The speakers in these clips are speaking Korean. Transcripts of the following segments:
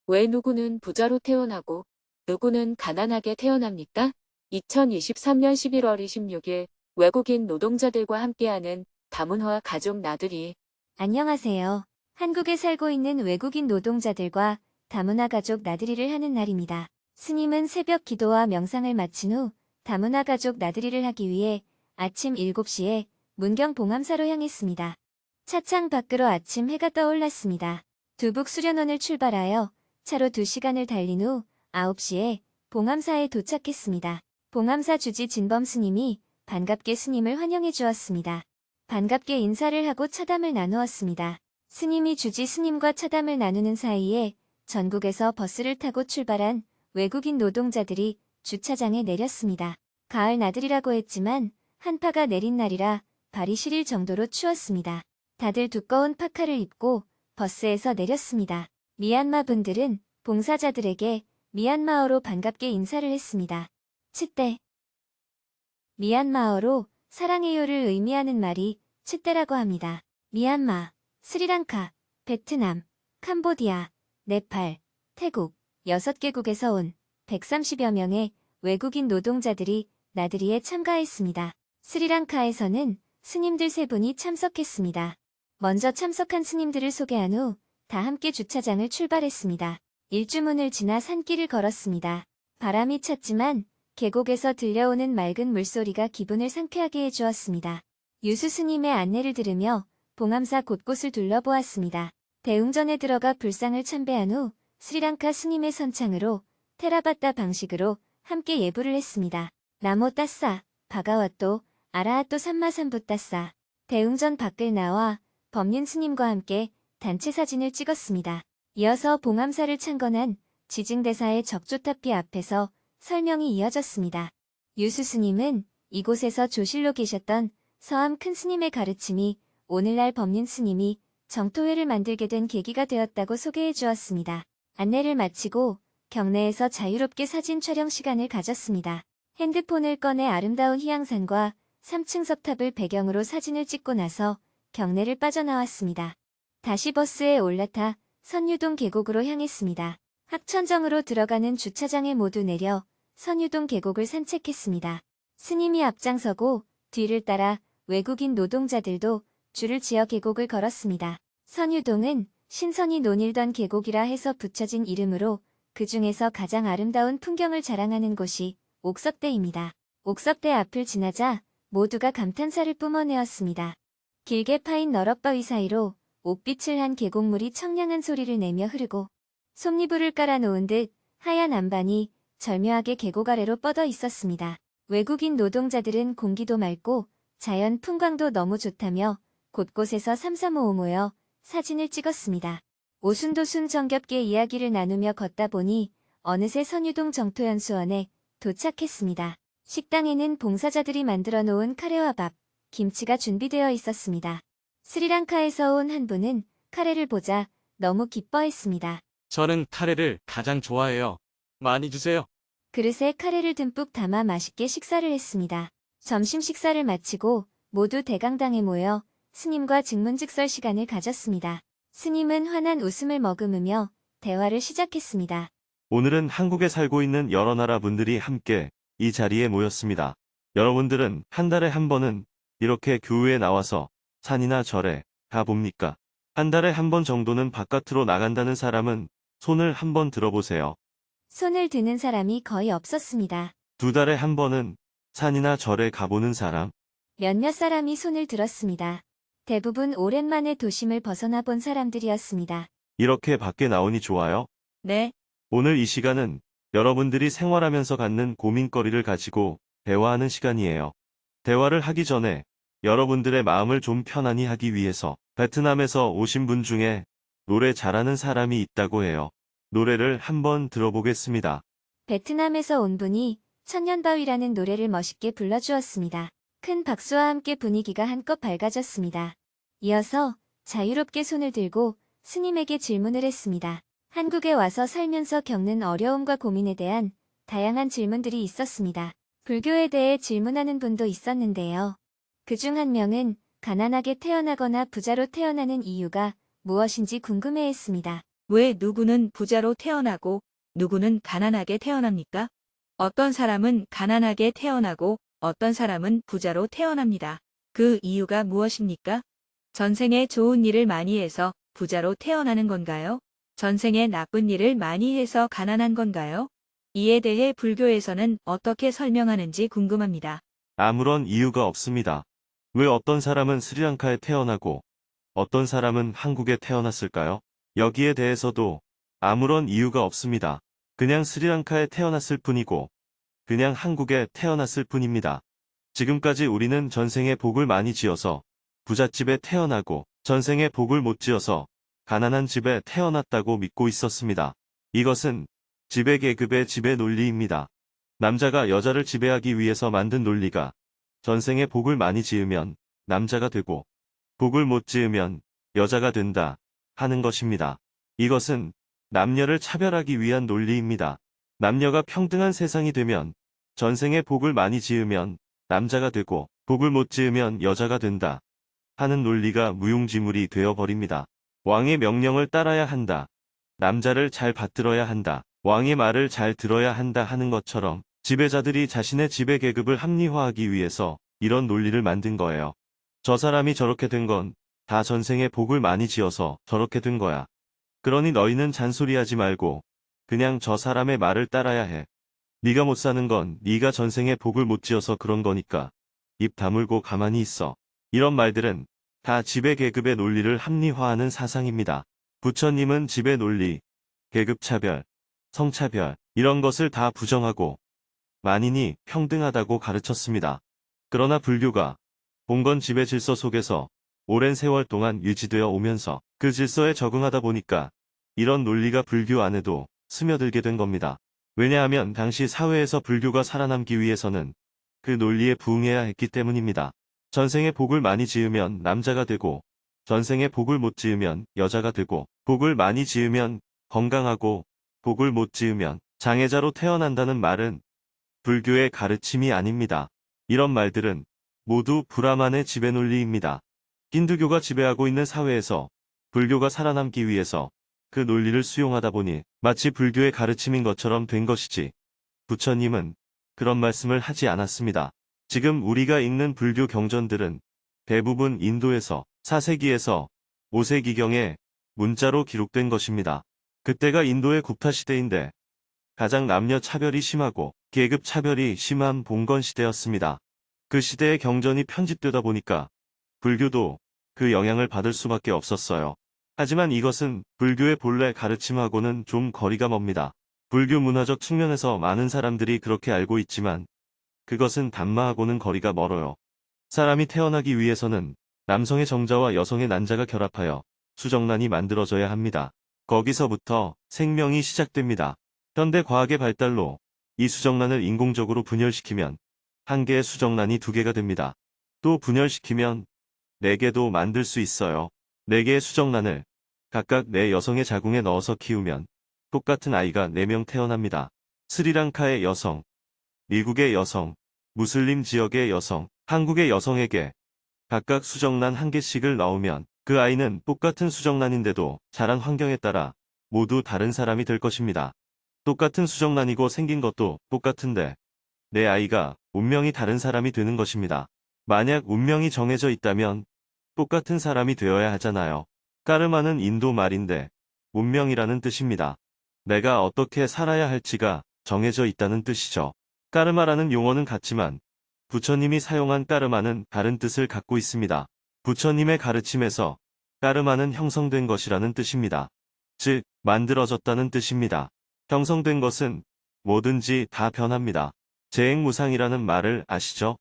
왜 누구는 부자로 태어나고 누구는 가난하게 태어납니까? 2023년 11월 26일 외국인 노동자들과 함께하는 다문화 가족 나들이. 안녕하세요. 한국에 살고 있는 외국인 노동자들과 다문화 가족 나들이를 하는 날입니다. 스님은 새벽 기도와 명상을 마친 후 다문화 가족 나들이를 하기 위해 아침 7시에 문경 봉암사로 향했습니다. 차창 밖으로 아침 해가 떠올랐습니다. 두북 수련원을 출발하여 차로 2시간을 달린 후 9시에 봉암사에 도착했습니다. 봉암사 주지 진범 스님이 반갑게 스님을 환영해 주었습니다. 반갑게 인사를 하고 차담을 나누었습니다. 스님이 주지 스님과 차담을 나누는 사이에 전국에서 버스를 타고 출발한 외국인 노동자들이 주차장에 내렸습니다. 가을 나들이라고 했지만 한파가 내린 날이라 발이 시릴 정도로 추웠습니다. 다들 두꺼운 파카를 입고 버스에서 내렸습니다. 미얀마 분들은 봉사자들에게 미얀마어로 반갑게 인사를 했습니다. 치떼. 미얀마어로 사랑해요를 의미하는 말이 치떼라고 합니다. 미얀마, 스리랑카, 베트남, 캄보디아, 네팔, 태국 6개국에서 온 130여 명의 외국인 노동자들이 나들이에 참가했습니다. 스리랑카에서는 스님들 3분이 참석했습니다. 먼저 참석한 스님들을 소개한 후 다 함께 주차장을 출발했습니다. 일주문을 지나 산길을 걸었습니다. 바람이 찼지만 계곡에서 들려오는 맑은 물소리가 기분을 상쾌하게 해주었습니다. 유수 스님의 안내를 들으며 봉암사 곳곳을 둘러보았습니다. 대웅전에 들어가 불상을 참배한 후 스리랑카 스님의 선창으로 테라바타 방식으로 함께 예불을 했습니다. 나모 따싸, 바가와또, 아라하또 삼마삼부 따싸. 대웅전 밖을 나와 법륜 스님과 함께 단체 사진을 찍었습니다. 이어서 봉암사를 창건한 지증대사의 적조탑비 앞에서 설명이 이어졌습니다. 유수 스님은 이곳에서 조실로 계셨던 서암 큰 스님의 가르침이 오늘날 법륜 스님이 정토회를 만들게 된 계기가 되었다고 소개해 주었습니다. 안내를 마치고 경내에서 자유롭게 사진 촬영 시간을 가졌습니다. 핸드폰을 꺼내 아름다운 희양산과 3층 석탑을 배경으로 사진을 찍고 나서 경내를 빠져나왔습니다. 다시 버스에 올라타 선유동 계곡으로 향했습니다. 학천정으로 들어가는 주차장에 모두 내려 선유동 계곡을 산책했습니다. 스님이 앞장서고 뒤를 따라 외국인 노동자들도 줄을 지어 계곡을 걸었습니다. 선유동은 신선이 논일던 계곡이라 해서 붙여진 이름으로 그 중에서 가장 아름다운 풍경을 자랑하는 곳이 옥석대입니다. 옥석대 앞을 지나자 모두가 감탄사를 뿜어내었습니다. 길게 파인 너럭바위 사이로 옥빛을 한 계곡물이 청량한 소리를 내며 흐르고 솜니불을 깔아놓은 듯 하얀 안반이 절묘하게 계곡 아래로 뻗어 있었습니다. 외국인 노동자들은 공기도 맑고 자연 풍광도 너무 좋다며 곳곳에서 삼삼오오 모여 사진을 찍었습니다. 오순도순 정겹게 이야기를 나누며 걷다 보니 어느새 선유동 정토연수원에 도착했습니다. 식당에는 봉사자들이 만들어 놓은 카레와 밥, 김치가 준비되어 있었습니다. 스리랑카에서 온 한 분은 카레를 보자 너무 기뻐했습니다. 저는 카레를 가장 좋아해요. 많이 주세요. 그릇에 카레를 듬뿍 담아 맛있게 식사를 했습니다. 점심 식사를 마치고 모두 대강당에 모여 스님과 증문즉설 시간을 가졌습니다. 스님은 환한 웃음을 머금으며 대화를 시작했습니다. 오늘은 한국에 살고 있는 여러 나라 분들이 함께 이 자리에 모였습니다. 여러분들은 한 달에 한 번은 이렇게 교회에 나와서 산이나 절에 가봅니까? 한 달에 한 번 정도는 바깥으로 나간다는 사람은 손을 한번 들어보세요. 손을 드는 사람이 거의 없었습니다. 2달에 한 번은 산이나 절에 가보는 사람? 몇몇 사람이 손을 들었습니다. 대부분 오랜만에 도심을 벗어나 본 사람들이었습니다. 이렇게 밖에 나오니 좋아요? 네. 오늘 이 시간은 여러분들이 생활하면서 갖는 고민거리를 가지고 대화하는 시간이에요. 대화를 하기 전에 여러분들의 마음을 좀 편안히 하기 위해서 베트남에서 오신 분 중에 노래 잘하는 사람이 있다고 해요. 노래를 한번 들어보겠습니다. 베트남에서 온 분이 천년바위라는 노래를 멋있게 불러주었습니다. 큰 박수와 함께 분위기가 한껏 밝아졌습니다. 이어서 자유롭게 손을 들고 스님에게 질문을 했습니다. 한국에 와서 살면서 겪는 어려움과 고민에 대한 다양한 질문들이 있었습니다. 불교에 대해 질문하는 분도 있었는데요. 그중 한 명은 가난하게 태어나거나 부자로 태어나는 이유가 무엇인지 궁금해했습니다. 왜 누구는 부자로 태어나고 누구는 가난하게 태어납니까? 어떤 사람은 가난하게 태어나고 어떤 사람은 부자로 태어납니다. 그 이유가 무엇입니까? 전생에 좋은 일을 많이 해서 부자로 태어나는 건가요? 전생에 나쁜 일을 많이 해서 가난한 건가요? 이에 대해 불교에서는 어떻게 설명하는지 궁금합니다. 아무런 이유가 없습니다. 왜 어떤 사람은 스리랑카에 태어나고 어떤 사람은 한국에 태어났을까요? 여기에 대해서도 아무런 이유가 없습니다. 그냥 스리랑카에 태어났을 뿐이고 그냥 한국에 태어났을 뿐입니다. 지금까지 우리는 전생에 복을 많이 지어서 부잣집에 태어나고 전생에 복을 못 지어서 가난한 집에 태어났다고 믿고 있었습니다. 이것은 지배계급의 지배 논리입니다. 남자가 여자를 지배하기 위해서 만든 논리가 전생에 복을 많이 지으면 남자가 되고 복을 못 지으면 여자가 된다 하는 것입니다. 이것은 남녀를 차별하기 위한 논리입니다. 남녀가 평등한 세상이 되면 전생에 복을 많이 지으면 남자가 되고 복을 못 지으면 여자가 된다 하는 논리가 무용지물이 되어버립니다. 왕의 명령을 따라야 한다. 남자를 잘 받들어야 한다. 왕의 말을 잘 들어야 한다 하는 것처럼 지배자들이 자신의 지배계급을 합리화하기 위해서 이런 논리를 만든 거예요. 저 사람이 저렇게 된 건 다 전생에 복을 많이 지어서 저렇게 된 거야. 그러니 너희는 잔소리하지 말고 그냥 저 사람의 말을 따라야 해. 네가 못 사는 건 네가 전생에 복을 못 지어서 그런 거니까 입 다물고 가만히 있어. 이런 말들은 다 지배계급의 논리를 합리화하는 사상입니다. 부처님은 지배 논리, 계급차별, 성차별 이런 것을 다 부정하고 만인이 평등하다고 가르쳤습니다. 그러나 불교가 봉건 지배 질서 속에서 오랜 세월 동안 유지되어 오면서 그 질서에 적응하다 보니까 이런 논리가 불교 안에도 스며들게 된 겁니다. 왜냐하면 당시 사회에서 불교가 살아남기 위해서는 그 논리에 부응해야 했기 때문입니다. 전생에 복을 많이 지으면 남자가 되고 전생에 복을 못 지으면 여자가 되고 복을 많이 지으면 건강하고 복을 못 지으면 장애자로 태어난다는 말은 불교의 가르침이 아닙니다. 이런 말들은 모두 브라만의 지배 논리입니다. 힌두교가 지배하고 있는 사회에서 불교가 살아남기 위해서 그 논리를 수용하다 보니 마치 불교의 가르침인 것처럼 된 것이지 부처님은 그런 말씀을 하지 않았습니다. 지금 우리가 읽는 불교 경전들은 대부분 인도에서 4세기에서 5세기경에 문자로 기록된 것입니다. 그때가 인도의 구타 시대인데 가장 남녀 차별이 심하고 계급 차별이 심한 봉건 시대였습니다. 그 시대의 경전이 편집되다 보니까 불교도 그 영향을 받을 수밖에 없었어요. 하지만 이것은 불교의 본래 가르침하고는 좀 거리가 멉니다. 불교 문화적 측면에서 많은 사람들이 그렇게 알고 있지만 그것은 담마하고는 거리가 멀어요. 사람이 태어나기 위해서는 남성의 정자와 여성의 난자가 결합하여 수정란이 만들어져야 합니다. 거기서부터 생명이 시작됩니다. 현대 과학의 발달로 이 수정란을 인공적으로 분열시키면 한 개의 수정란이 두 개가 됩니다. 또 분열시키면 4개도 만들 수 있어요. 4개의 수정란을 각각 4 여성의 자궁에 넣어서 키우면 똑같은 아이가 4명 태어납니다. 스리랑카의 여성, 미국의 여성, 무슬림 지역의 여성, 한국의 여성에게 각각 수정란 1개씩을 넣으면 그 아이는 똑같은 수정란인데도 자란 환경에 따라 모두 다른 사람이 될 것입니다. 똑같은 수정란이고 생긴 것도 똑같은데 내 아이가 운명이 다른 사람이 되는 것입니다. 만약 운명이 정해져 있다면 똑같은 사람이 되어야 하잖아요. 까르마는 인도 말인데 운명이라는 뜻입니다. 내가 어떻게 살아야 할지가 정해져 있다는 뜻이죠. 까르마라는 용어는 같지만 부처님이 사용한 까르마는 다른 뜻을 갖고 있습니다. 부처님의 가르침에서 까르마는 형성된 것이라는 뜻입니다. 즉, 만들어졌다는 뜻입니다. 형성된 것은 뭐든지 다 변합니다. 재행무상이라는 말을 아시죠?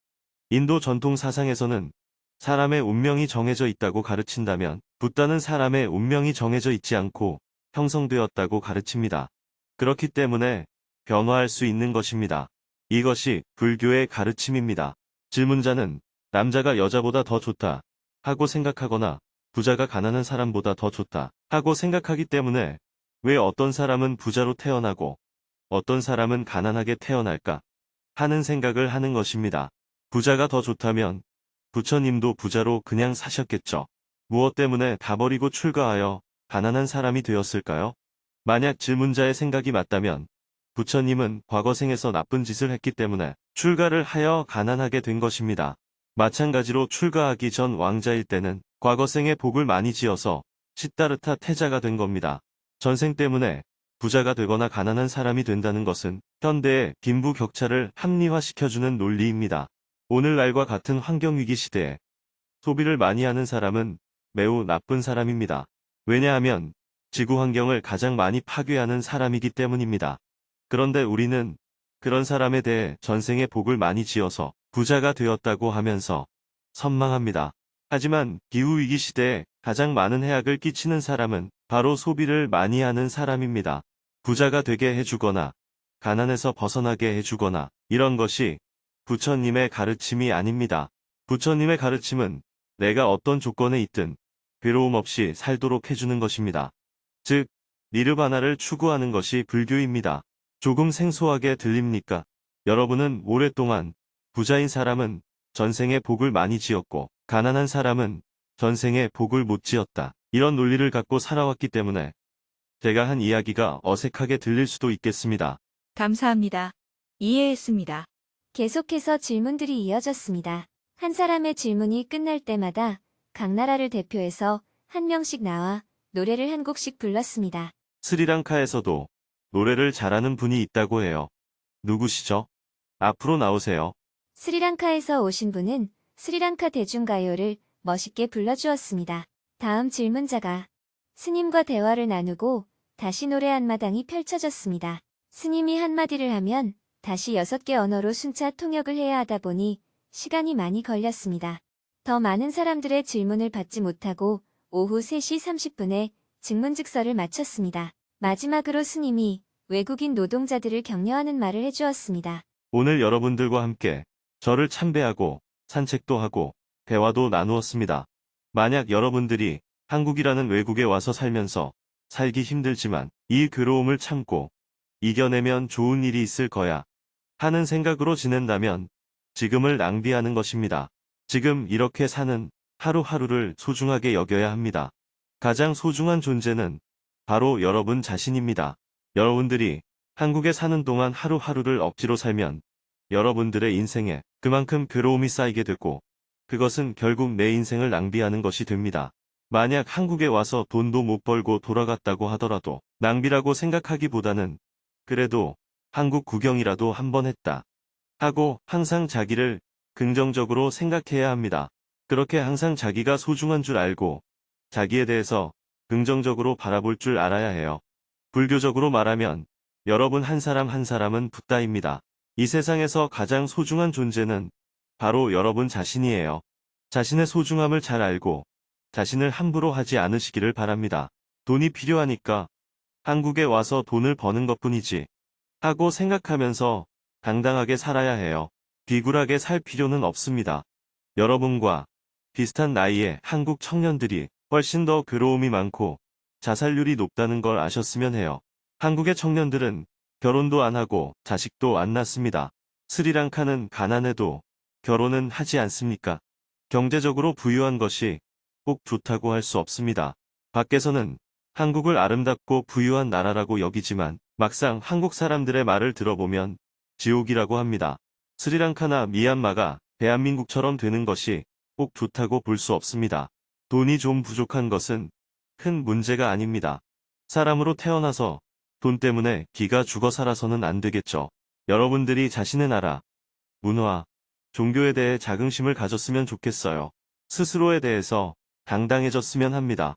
인도 전통 사상에서는 사람의 운명이 정해져 있다고 가르친다면 붓다는 사람의 운명이 정해져 있지 않고 형성되었다고 가르칩니다. 그렇기 때문에 변화할 수 있는 것입니다. 이것이 불교의 가르침입니다. 질문자는 남자가 여자보다 더 좋다 하고 생각하거나 부자가 가난한 사람보다 더 좋다 하고 생각하기 때문에 왜 어떤 사람은 부자로 태어나고 어떤 사람은 가난하게 태어날까 하는 생각을 하는 것입니다. 부자가 더 좋다면 부처님도 부자로 그냥 사셨겠죠. 무엇 때문에 다 버리고 출가하여 가난한 사람이 되었을까요? 만약 질문자의 생각이 맞다면 부처님은 과거생에서 나쁜 짓을 했기 때문에 출가를 하여 가난하게 된 것입니다. 마찬가지로 출가하기 전 왕자일 때는 과거생에 복을 많이 지어서 시다르타 태자가 된 겁니다. 전생 때문에 부자가 되거나 가난한 사람이 된다는 것은 현대의 빈부격차를 합리화시켜주는 논리입니다. 오늘날과 같은 환경위기 시대에 소비를 많이 하는 사람은 매우 나쁜 사람입니다. 왜냐하면 지구 환경을 가장 많이 파괴하는 사람이기 때문입니다. 그런데 우리는 그런 사람에 대해 전생에 복을 많이 지어서 부자가 되었다고 하면서 선망합니다. 하지만 기후위기 시대에 가장 많은 해악을 끼치는 사람은 바로 소비를 많이 하는 사람입니다. 부자가 되게 해주거나 가난에서 벗어나게 해주거나 이런 것이 부처님의 가르침이 아닙니다. 부처님의 가르침은 내가 어떤 조건에 있든 괴로움 없이 살도록 해주는 것입니다. 즉, 니르바나를 추구하는 것이 불교입니다. 조금 생소하게 들립니까? 여러분은 오랫동안 부자인 사람은 전생에 복을 많이 지었고 가난한 사람은 전생에 복을 못 지었다. 이런 논리를 갖고 살아왔기 때문에 제가 한 이야기가 어색하게 들릴 수도 있겠습니다. 감사합니다. 이해했습니다. 계속해서 질문들이 이어졌습니다. 한 사람의 질문이 끝날 때마다 각 나라를 대표해서 한 명씩 나와 노래를 한 곡씩 불렀습니다. 스리랑카에서도 노래를 잘하는 분이 있다고 해요. 누구시죠? 앞으로 나오세요. 스리랑카에서 오신 분은 스리랑카 대중가요를 멋있게 불러주었습니다. 다음 질문자가 스님과 대화를 나누고 다시 노래 한마당이 펼쳐졌습니다. 스님이 한마디를 하면 다시 6개 언어로 순차 통역을 해야 하다 보니 시간이 많이 걸렸습니다. 더 많은 사람들의 질문을 받지 못하고 오후 3시 30분에 증문즉서를 마쳤습니다. 마지막으로 스님이 외국인 노동자들을 격려하는 말을 해주었습니다. 오늘 여러분들과 함께 절을 참배하고 산책도 하고 대화도 나누었습니다. 만약 여러분들이 한국이라는 외국에 와서 살면서 살기 힘들지만 이 괴로움을 참고 이겨내면 좋은 일이 있을 거야 하는 생각으로 지낸다면 지금을 낭비하는 것입니다. 지금 이렇게 사는 하루하루를 소중하게 여겨야 합니다. 가장 소중한 존재는 바로 여러분 자신입니다. 여러분들이 한국에 사는 동안 하루하루를 억지로 살면 여러분들의 인생에 그만큼 괴로움이 쌓이게 되고 그것은 결국 내 인생을 낭비하는 것이 됩니다. 만약 한국에 와서 돈도 못 벌고 돌아갔다고 하더라도 낭비라고 생각하기보다는 그래도 한국 구경이라도 한번 했다 하고 항상 자기를 긍정적으로 생각해야 합니다. 그렇게 항상 자기가 소중한 줄 알고 자기에 대해서 긍정적으로 바라볼 줄 알아야 해요. 불교적으로 말하면 여러분 한 사람 한 사람은 붓다입니다. 이 세상에서 가장 소중한 존재는 바로 여러분 자신이에요. 자신의 소중함을 잘 알고 자신을 함부로 하지 않으시기를 바랍니다. 돈이 필요하니까 한국에 와서 돈을 버는 것뿐이지 하고 생각하면서 당당하게 살아야 해요. 비굴하게 살 필요는 없습니다. 여러분과 비슷한 나이의 한국 청년들이 훨씬 더 괴로움이 많고 자살률이 높다는 걸 아셨으면 해요. 한국의 청년들은 결혼도 안 하고 자식도 안 낳습니다. 스리랑카는 가난해도 결혼은 하지 않습니까? 경제적으로 부유한 것이 꼭 좋다고 할 수 없습니다. 밖에서는 한국을 아름답고 부유한 나라라고 여기지만 막상 한국 사람들의 말을 들어보면 지옥이라고 합니다. 스리랑카나 미얀마가 대한민국처럼 되는 것이 꼭 좋다고 볼 수 없습니다. 돈이 좀 부족한 것은 큰 문제가 아닙니다. 사람으로 태어나서 돈 때문에 기가 죽어 살아서는 안 되겠죠. 여러분들이 자신의 나라, 문화, 종교에 대해 자긍심을 가졌으면 좋겠어요. 스스로에 대해서 당당해졌으면 합니다.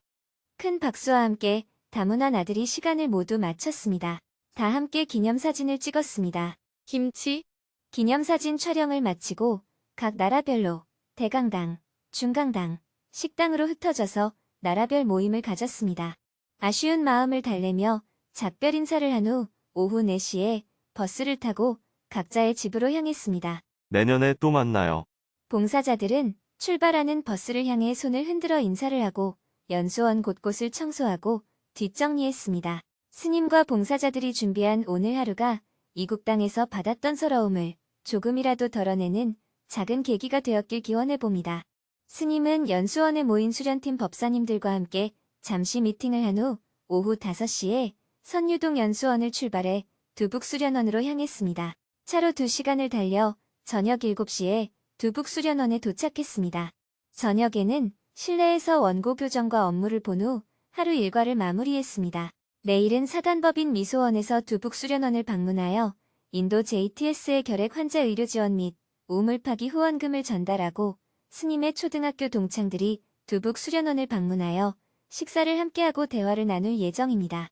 큰 박수와 함께 다문화 아들이 시간을 모두 마쳤습니다. 다 함께 기념사진을 찍었습니다. 김치, 기념사진 촬영을 마치고 각 나라별로 대강당, 중강당, 식당으로 흩어져서 나라별 모임을 가졌습니다. 아쉬운 마음을 달래며 작별 인사를 한 후 오후 4시에 버스를 타고 각자의 집으로 향했습니다. 내년에 또 만나요. 봉사자들은 출발하는 버스를 향해 손을 흔들어 인사를 하고 연수원 곳곳을 청소하고 뒷정리했습니다. 스님과 봉사자들이 준비한 오늘 하루가 이국당에서 받았던 서러움을 조금이라도 덜어내는 작은 계기가 되었길 기원해봅니다. 스님은 연수원에 모인 수련팀 법사님들과 함께 잠시 미팅을 한 후 오후 5시에 선유동 연수원을 출발해 두북수련원으로 향했습니다. 차로 2시간을 달려 저녁 7시에 두북수련원에 도착했습니다. 저녁에는 실내에서 원고 교정과 업무를 본 후 하루 일과를 마무리했습니다. 내일은 사단법인 미소원에서 두북수련원을 방문하여 인도 JTS의 결핵 환자 의료 지원 및 우물 파기 후원금을 전달하고 스님의 초등학교 동창들이 두북수련원을 방문하여 식사를 함께하고 대화를 나눌 예정입니다.